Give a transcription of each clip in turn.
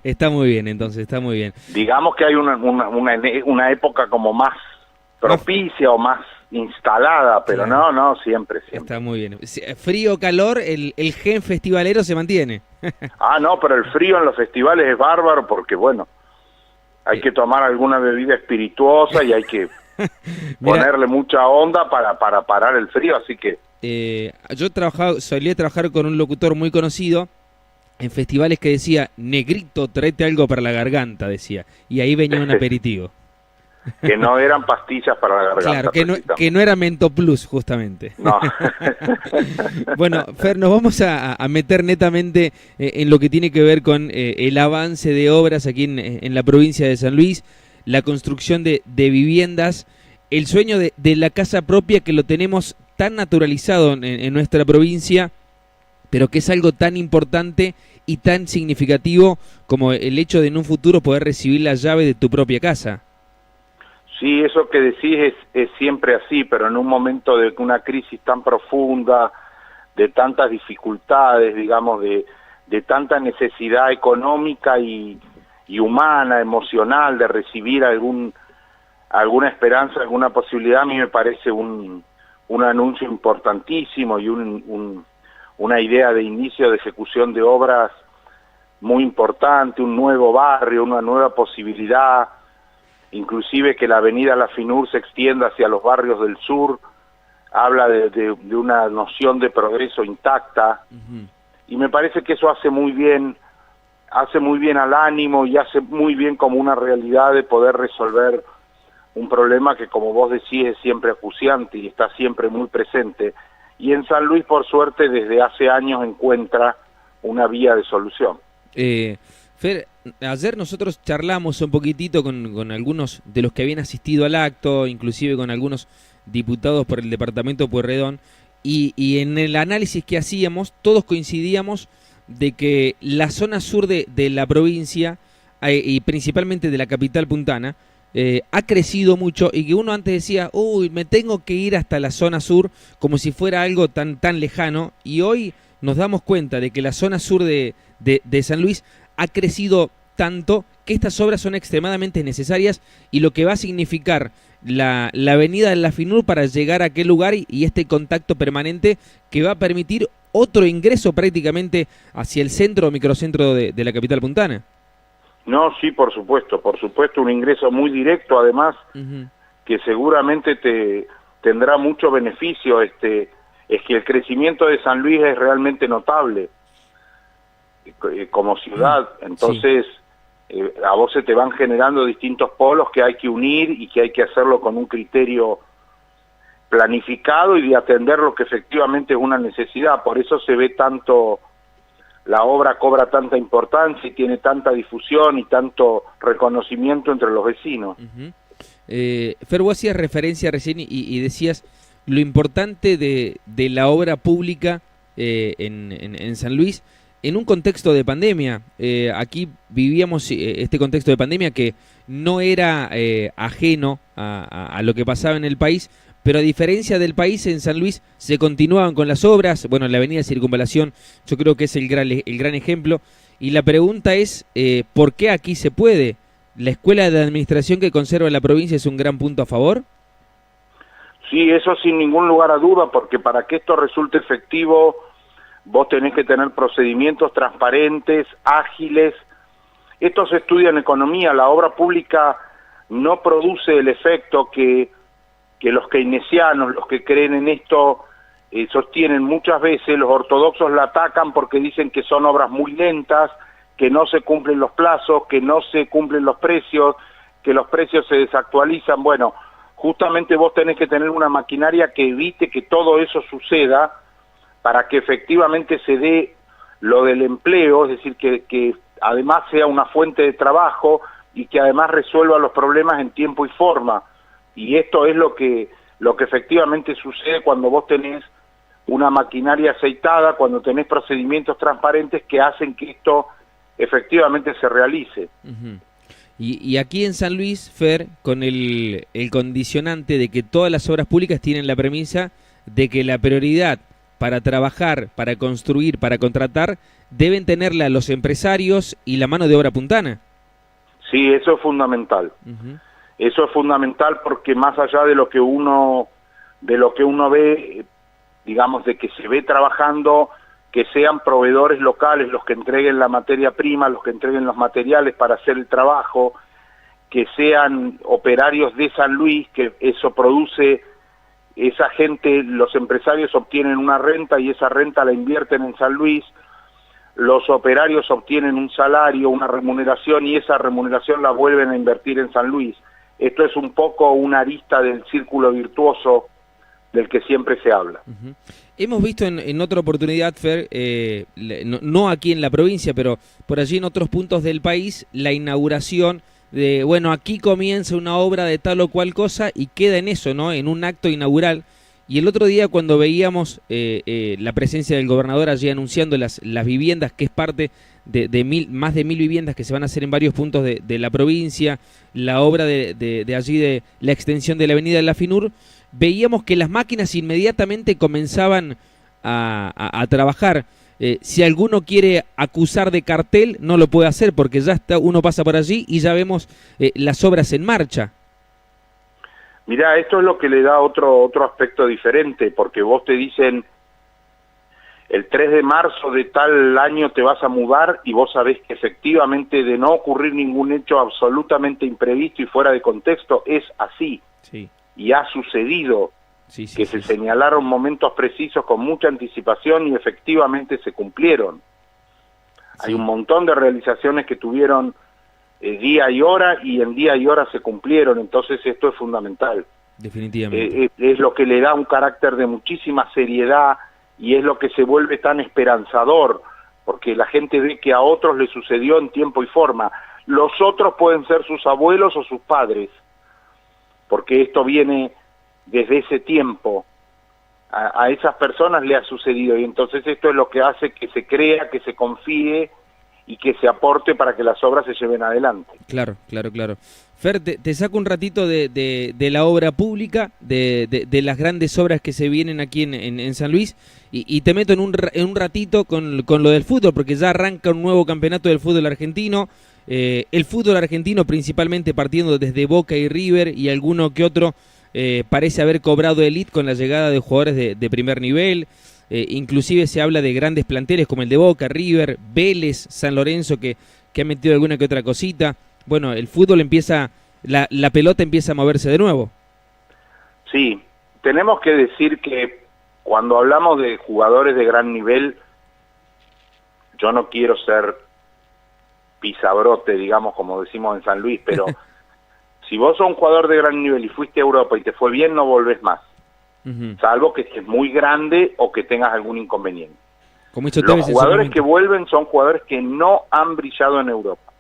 Está muy bien, entonces, está muy bien. Digamos que hay una época como más Más, propicia o más instalada, pero claro, no, siempre, está siempre. muy bien. Frío o calor, el gen festivalero se mantiene. Ah, no, pero el frío en los festivales es bárbaro porque, bueno, hay Eh, que tomar alguna bebida espirituosa y hay que Mira, ponerle mucha onda para parar el frío, así que yo solía trabajar con un locutor muy conocido en festivales que decía, negrito, tráete algo para la garganta, decía. Y ahí venía un aperitivo. que no eran pastillas para la Claro, garganta que no precisamente. era Mento Plus, justamente. No. Bueno, Fer, nos vamos a meter netamente en lo que tiene que ver con el avance de obras aquí en la provincia de San Luis, la construcción de viviendas, el sueño de la casa propia que lo tenemos tan naturalizado en nuestra provincia, pero que es algo tan importante y tan significativo como el hecho de en un futuro poder recibir la llave de tu propia casa. Sí, eso que decís es siempre así, pero en un momento de una crisis tan profunda, de tantas dificultades, digamos, de tanta necesidad económica y humana, emocional, de recibir alguna esperanza, alguna posibilidad, a mí me parece un anuncio importantísimo y una idea de inicio de ejecución de obras muy importante, un nuevo barrio, una nueva posibilidad, inclusive que la avenida La Finur se extienda hacia los barrios del sur, habla de una noción de progreso intacta, Ujú. y me parece que eso hace muy bien al ánimo y hace muy bien como una realidad de poder resolver un problema que, como vos decís, es siempre acuciante y está siempre muy presente, y en San Luis, por suerte, desde hace años encuentra una vía de solución. Eh, Fer, ayer nosotros charlamos un poquitito con algunos de los que habían asistido al acto, inclusive con algunos diputados por el departamento de Pueyrredón, y en el análisis que hacíamos, todos coincidíamos de que la zona sur de la provincia, y principalmente de la capital puntana, ha crecido mucho y que uno antes decía, uy, me tengo que ir hasta la zona sur como si fuera algo tan lejano, y hoy nos damos cuenta de que la zona sur de San Luis ha crecido tanto que estas obras son extremadamente necesarias y lo que va a significar la avenida de la FINUR para llegar a aquel lugar y este contacto permanente que va a permitir otro ingreso prácticamente hacia el centro o microcentro de la capital puntana. No, sí, por supuesto, un ingreso muy directo, además, Ujú. que seguramente te tendrá mucho beneficio. Es que el crecimiento de San Luis es realmente notable como ciudad, Sí. entonces a vos se te van generando distintos polos que hay que unir y que hay que hacerlo con un criterio planificado y de atender lo que efectivamente es una necesidad. Por eso se ve tanto, la obra cobra tanta importancia y tiene tanta difusión y tanto reconocimiento entre los vecinos. Ujú. Fer, vos hacías referencia recién y decías lo importante de la obra pública en San Luis en un contexto de pandemia. Aquí vivíamos este contexto de pandemia que no era ajeno a lo que pasaba en el país, pero a diferencia del país, en San Luis se continuaban con las obras. Bueno, la avenida Circunvalación yo creo que es el gran ejemplo. Y la pregunta es, ¿por qué aquí se puede? ¿La escuela de administración que conserva la provincia es un gran punto a favor? Sí, eso sin ningún lugar a duda, porque para que esto resulte efectivo, vos tenés que tener procedimientos transparentes, ágiles. Esto se estudia en economía, la obra pública no produce el efecto que los keynesianos, los que creen en esto, sostienen muchas veces. Los ortodoxos la atacan porque dicen que son obras muy lentas, que no se cumplen los plazos, que no se cumplen los precios, que los precios se desactualizan. Bueno, justamente vos tenés que tener una maquinaria que evite que todo eso suceda para que efectivamente se dé lo del empleo, es decir, que además sea una fuente de trabajo y que además resuelva los problemas en tiempo y forma. Y esto es lo que efectivamente sucede cuando vos tenés una maquinaria aceitada, cuando tenés procedimientos transparentes que hacen que esto efectivamente se realice. Ujú. Y aquí en San Luis, Fer, con el condicionante de que todas las obras públicas tienen la premisa de que la prioridad para trabajar, para construir, para contratar, deben tenerla los empresarios y la mano de obra puntana. Sí, eso es fundamental. Eso es fundamental porque más allá de lo que uno ve, digamos, de que se ve trabajando, que sean proveedores locales los que entreguen la materia prima, los que entreguen los materiales para hacer el trabajo, que sean operarios de San Luis, que eso produce, esa gente, los empresarios obtienen una renta y esa renta la invierten en San Luis, los operarios obtienen un salario, una remuneración y esa remuneración la vuelven a invertir en San Luis. Esto es un poco una arista del círculo virtuoso del que siempre se habla. Hemos visto en otra oportunidad, Fer, no aquí en la provincia, pero por allí en otros puntos del país, la inauguración de, bueno, aquí comienza una obra de tal o cual cosa y queda en eso, ¿no? En un acto inaugural. Y el otro día cuando veíamos la presencia del gobernador allí anunciando las viviendas, que es parte de más de 1000 viviendas que se van a hacer en varios puntos de la provincia, la obra de allí de la extensión de la avenida de la FINUR, veíamos que las máquinas inmediatamente comenzaban a trabajar. Si alguno quiere acusar de cartel, no lo puede hacer porque ya está, uno pasa por allí y ya vemos las obras en marcha. Mirá, esto es lo que le da otro aspecto diferente, porque vos te dicen, el 3 de marzo de tal año te vas a mudar y vos sabés que efectivamente de no ocurrir ningún hecho absolutamente imprevisto y fuera de contexto, es así. Sí. Y ha sucedido que se señalaron momentos precisos con mucha anticipación y efectivamente se cumplieron. Hay un montón de realizaciones que tuvieron día y hora y en día y hora se cumplieron, entonces esto es fundamental. Definitivamente. Es lo que le da un carácter de muchísima seriedad y es lo que se vuelve tan esperanzador, porque la gente ve que a otros les sucedió en tiempo y forma. Los otros pueden ser sus abuelos o sus padres, porque esto viene desde ese tiempo. A esas personas le ha sucedido y entonces esto es lo que hace que se crea, que se confíe y que se aporte para que las obras se lleven adelante. Claro. Fer, te saco un ratito de la obra pública, de las grandes obras que se vienen aquí en San Luis, y te meto en un ratito con lo del fútbol, porque ya arranca un nuevo campeonato del fútbol argentino. El fútbol argentino principalmente partiendo desde Boca y River y alguno que otro parece haber cobrado elite con la llegada de jugadores de primer nivel. Inclusive se habla de grandes planteles como el de Boca, River, Vélez, San Lorenzo que ha metido alguna que otra cosita. Bueno, el fútbol empieza, la pelota empieza a moverse de nuevo. Sí, tenemos que decir que cuando hablamos de jugadores de gran nivel, yo no quiero ser pisabrote, digamos, como decimos en San Luis, pero si vos sos un jugador de gran nivel y fuiste a Europa y te fue bien, no volvés más. Salvo que estés muy grande o que tengas algún inconveniente. Los jugadores que vuelven son jugadores que no han brillado en Europa.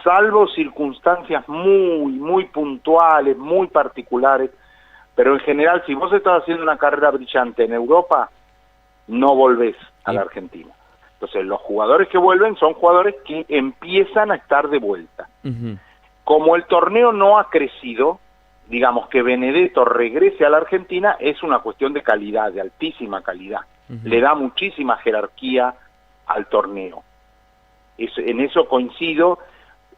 Salvo circunstancias muy puntuales, muy particulares, pero en general, si vos estás haciendo una carrera brillante en Europa, no volvés a la Argentina. Entonces, los jugadores que vuelven son jugadores que empiezan a estar de vuelta. Como el torneo no ha crecido, digamos que Benedetto regrese a la Argentina es una cuestión de calidad, de altísima calidad. Le da muchísima jerarquía al torneo. En eso coincido.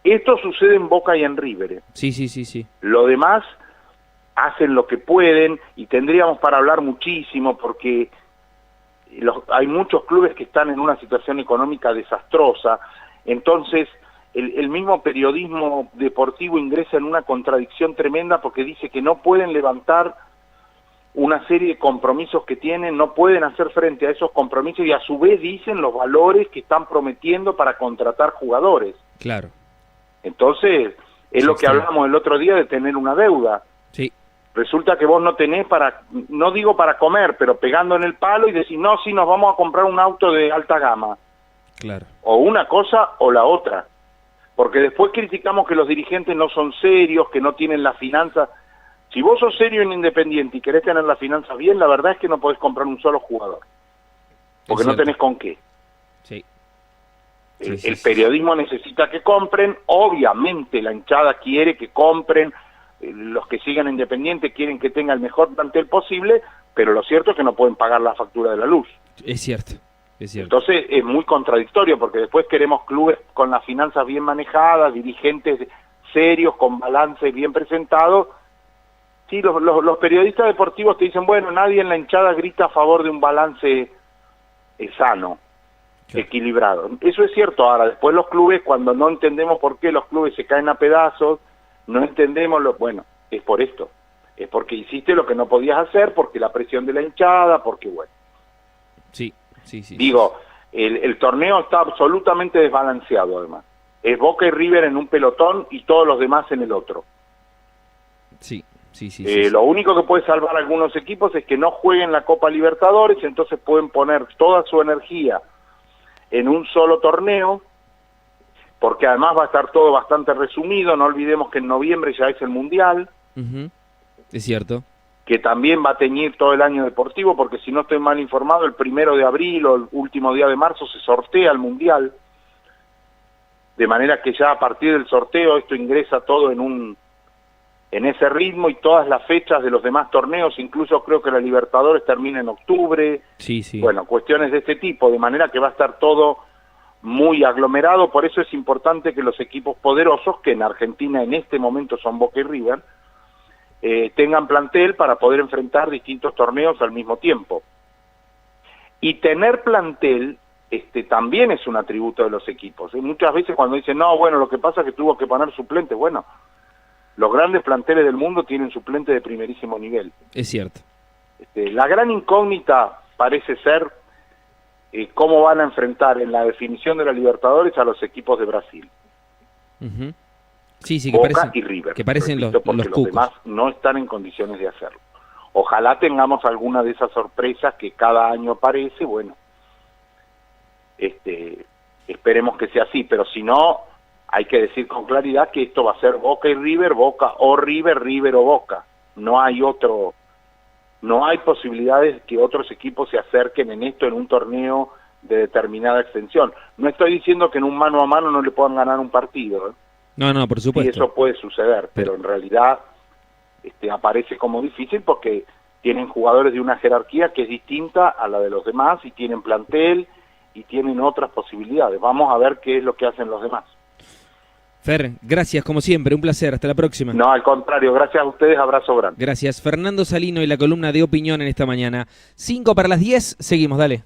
Esto sucede en Boca y en River. Sí. Lo demás hacen lo que pueden y tendríamos para hablar muchísimo porque hay muchos clubes que están en una situación económica desastrosa. Entonces, el mismo periodismo deportivo ingresa en una contradicción tremenda porque dice que no pueden levantar una serie de compromisos que tienen, no pueden hacer frente a esos compromisos y a su vez dicen los valores que están prometiendo para contratar jugadores. Claro. Entonces, es lo que hablamos el otro día de tener una deuda. Sí. Resulta que vos no tenés no digo para comer, pero pegando en el palo y decís, no, sí, nos vamos a comprar un auto de alta gama. Claro. O una cosa o la otra. Porque después criticamos que los dirigentes no son serios, que no tienen la finanza. Si vos sos serio en Independiente y querés tener la finanza bien, la verdad es que no podés comprar un solo jugador. Porque no tenés con qué. Sí. El periodismo necesita que compren, obviamente la hinchada quiere que compren los que siguen Independiente quieren que tenga el mejor plantel posible, pero lo cierto es que no pueden pagar la factura de la luz. Es cierto, es cierto. Entonces es muy contradictorio, porque después queremos clubes con las finanzas bien manejadas, dirigentes serios, con balances bien presentados. Sí, los periodistas deportivos te dicen, bueno, nadie en la hinchada grita a favor de un balance sano, claro, equilibrado. Eso es cierto. Ahora, después los clubes, cuando no entendemos por qué los clubes se caen a pedazos, no entendemos bueno, es por esto. Es porque hiciste lo que no podías hacer, porque la presión de la hinchada, porque bueno. Sí. Digo, el torneo está absolutamente desbalanceado además. Es Boca y River en un pelotón y todos los demás en el otro. Sí. Lo único que puede salvar a algunos equipos es que no jueguen la Copa Libertadores, entonces pueden poner toda su energía en un solo torneo, porque además va a estar todo bastante resumido. No olvidemos que en noviembre ya es el Mundial. Es cierto. Que también va a teñir todo el año deportivo, porque si no estoy mal informado, el 1 de abril o el último día de marzo se sortea el Mundial, de manera que ya a partir del sorteo esto ingresa todo en ese ritmo, y todas las fechas de los demás torneos, incluso creo que la Libertadores termina en octubre. Sí. Bueno, cuestiones de este tipo, de manera que va a estar todo muy aglomerado. Por eso es importante que los equipos poderosos, que en Argentina en este momento son Boca y River, tengan plantel para poder enfrentar distintos torneos al mismo tiempo. Y tener plantel también es un atributo de los equipos. Muchas veces cuando dicen, no, bueno, lo que pasa es que tuvo que poner suplente. Bueno, los grandes planteles del mundo tienen suplente de primerísimo nivel. Es cierto. La gran incógnita parece ser cómo van a enfrentar en la definición de la Libertadores a los equipos de Brasil. Sí, Boca y River, que parecen repito, porque los los cucos. demás no están en condiciones de hacerlo. Ojalá tengamos alguna de esas sorpresas que cada año aparece. Bueno, esperemos que sea así, pero si no, hay que decir con claridad que esto va a ser Boca y River, Boca o River, River o Boca. No hay posibilidades que otros equipos se acerquen en esto en un torneo de determinada extensión. No estoy diciendo que en un mano a mano no le puedan ganar un partido, ¿eh? No, por supuesto. Y eso puede suceder, pero en realidad aparece como difícil porque tienen jugadores de una jerarquía que es distinta a la de los demás, y tienen plantel y tienen otras posibilidades. Vamos a ver qué es lo que hacen los demás. Fer, gracias como siempre, un placer, hasta la próxima. No, al contrario, gracias a ustedes, abrazo grande. Gracias, Fernando Salino y la columna de opinión en esta mañana. 5 para las 10, seguimos, dale.